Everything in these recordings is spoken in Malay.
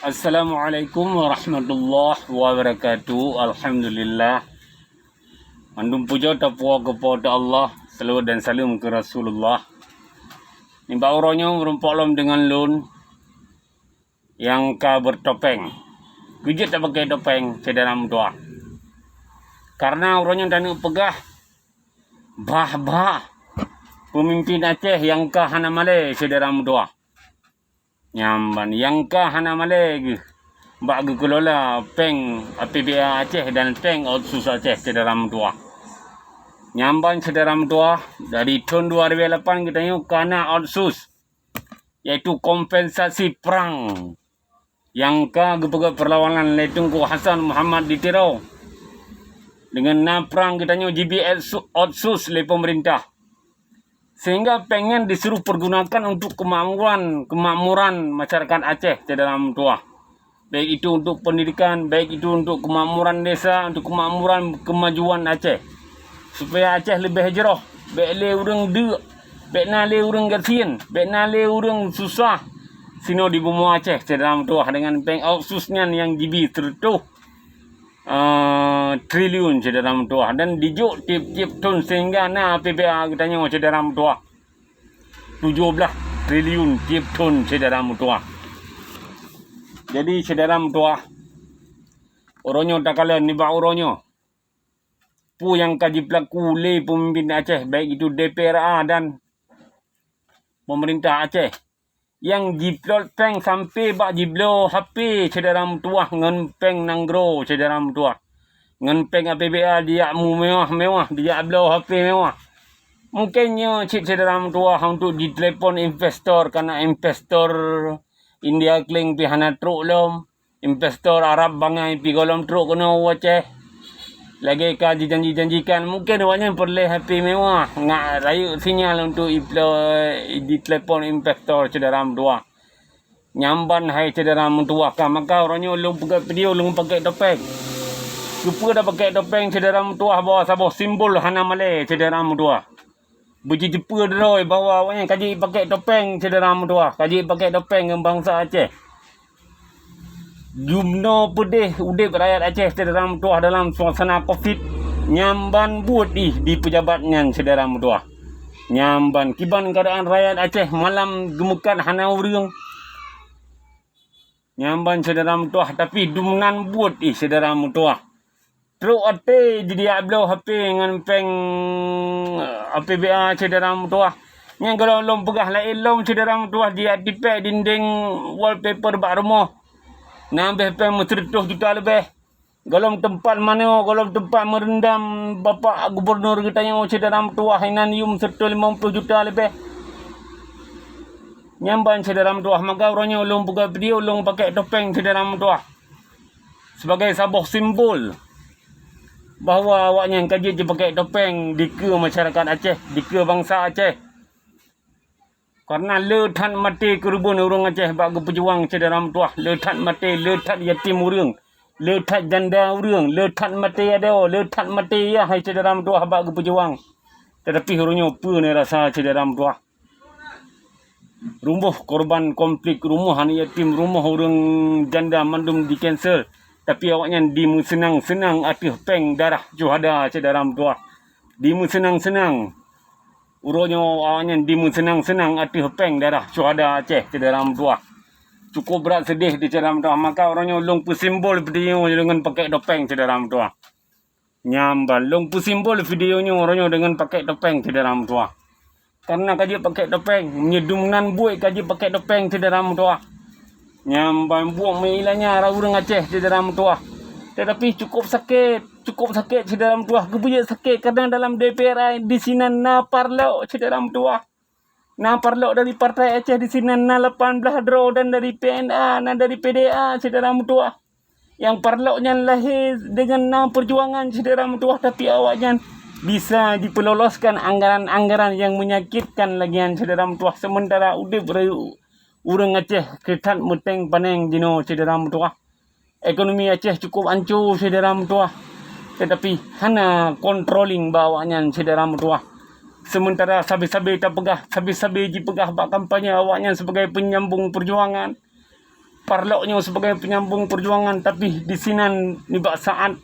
Assalamualaikum warahmatullahi wabarakatuh. Alhamdulillah. Mandum puja tapua kepada Allah, salawat dan salam ke Rasulullah. Nimba uronyo merumpok dengan lun yang ka bertopeng. Kujit tak pakai topeng sedalam doa. Karena uronyo dan pegah bah pemimpin Aceh yang ka hana male sedalam doa. Nyamban yang ka hana male bak kelola peng APBA Aceh dan peng Otsus Aceh sedalam doa. Nyamban sedalam doa dari tahun 2008 kita yuk karena Otsus, yaitu kompensasi perang yang ka perlawanan Letungku Hasan Muhammad ditirau dengan perang kita yuk GBS Otsus oleh pemerintah. Sehingga pengen disuruh pergunakan untuk kemakmuran masyarakat Aceh di dalam doa. Baik itu untuk pendidikan, baik itu untuk kemakmuran desa, untuk kemakmuran kemajuan Aceh. Supaya Aceh lebih hijrah. Baik le urang de, baik na le urang gasin, baik na le urang susah. Sino di bumi Aceh di dalam doa dengan peng khususnya yang GB tertuh triliun di dalam doa dan dijuk tiap-tiap tahun sehingga na PBA kita nyawa di dalam doa 17 triliun tiap tahun di dalam doa. Jadi di dalam doa oronyo tak kala ni ba oronyo pu yang kaji pelaku le pemimpin Aceh baik itu DPRA dan pemerintah Aceh yang jiplot peng sampai bak jiblo HP sedaram tuah ngan peng nanggro sedaram tuah ngan peng APBA dia mewah dia blo HP mewah mungkinnya cik sedaram tuah untuk ditelepon investor karena investor India kling pihana truk lom investor Arab bangai pi golom truk kono Aceh lagi ka janjikan mungkin awaknya perlu HP mewah ngak rayu sinyal untuk di telepon investor cederam dua nyamban hai cederam tua ka maka orangnya lu pakai video lu pakai topeng lupa dah pakai topeng cederam tua bawa sabah simbol hana male cederam tua buji jepa droi bawa awaknya kaji pakai topeng cederam tua kaji pakai topeng bangsa Aceh. Jumno pedih udip rakyat Aceh sederam tuah dalam suasana Covid nyamban buat di pejabatnya sederam tuah nyamban kiban keadaan rakyat Aceh malam gemukan hana urang nyamban sederam tuah tapi dumnan buat di sederam tuah teruk ate jadi ablo HP dengan peng APBA sederam tuah yang kalau lom pegah lain lom sederam tuah dia tipek dinding wallpaper bak rumah nambah peng 100 juta lebih. Golong tempat mana, golong tempat merendam Bapak Gubernur kita yang macam dalam tuah Hinanium 150 juta lebih. Nyamban sedaram tuah maka orangnya ulung buka video ulung pakai topeng sedaram tuah. Sebagai sebuah simbol bahawa awaknya yang kaji je pakai topeng dika masyarakat Aceh, dika bangsa Aceh. Karena letat mati kerubun orang Aceh bagi pejuang sedaram tuah. Letat mati, letat yatim orang. Letat janda orang. Letat mati ada. Letat mati ya hai sedaram tuah bagi pejuang. Tetapi orangnya apa ni rasa sedaram tuah. Rumah korban konflik, rumah anak yatim, rumah orang janda mandum di cancel. Tapi awaknya dimu senang-senang atih peng darah juhada sedaram tuah. Dimu senang-senang. Uronya awaknya dimu senang-senang atih peng darah syuhada Aceh di dalam tuah. Cukup berat sedih di dalam tuah. Maka orangnya long simbol video dengan pakai topeng di dalam tuah. Nyambal long simbol videonya orangnya dengan pakai topeng di dalam tuah. Karena kaji pakai topeng menyedumnan buat kaji pakai topeng di dalam tuah. Nyambal buang meilanya orang Aceh di dalam tuah. Tetapi cukup sakit di dalam tuah. Kebuja sakit karena dalam DPRA di sini na parlok di dalam tuah. Na parlok dari Partai Aceh di sini na 18 draw dan dari PNA dan dari PDA di dalam tuah. Yang parloknya lahir dengan nama perjuangan di dalam tuah tapi awaknya bisa dipeloloskan anggaran-anggaran yang menyakitkan lagian di dalam tuah sementara udip urang Aceh ketat meteng paneng dino di dalam tuah. Ekonomi Aceh cukup hancur di dalam tuah. Tetapi hana controlling bawanya di dalam tuah. Sementara sabi-sabi tak pegah, sabi-sabi ji pegah bak kampanye awaknya sebagai penyambung perjuangan. parloknya sebagai penyambung perjuangan, tapi di sinan ni bak saat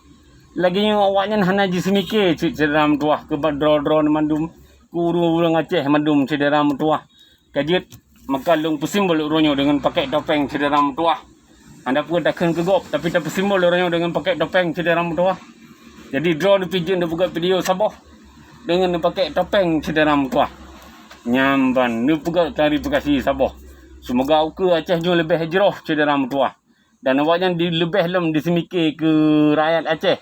lagi yang awaknya hana ji semike cederam tuah ke badro-dro mandum kuru urang Aceh mandum cederam tuah kajet makalung pesimbol uronyo dengan pakai topeng cederam tuah. Anda pun takkan kegop tapi tak pesimbol uronyo dengan pakai topeng cederam tuah. Jadi draw di pijin dia buka video Sabah dengan dia pakai topeng cederam tuah. Nyamban ni buka klarifikasi Sabah. Semoga uka Aceh jo lebih hijrah cederam tuah. Dan awaknya di lebih lem disemike ke rakyat Aceh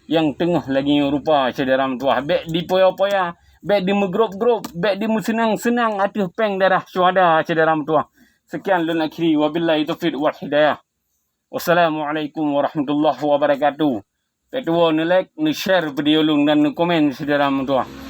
yang tengah lagi rupa cederam tuah. Bek di poya-poya, bek di megrup-grup, bek di senang-senang atuh peng darah syuhada cederam tuah. Sekian lun akhiri wabillahi taufiq wal hidayah. Wassalamualaikum warahmatullahi wabarakatuh. Petua ni like, ni share video lung dan ni komen cederam tuah.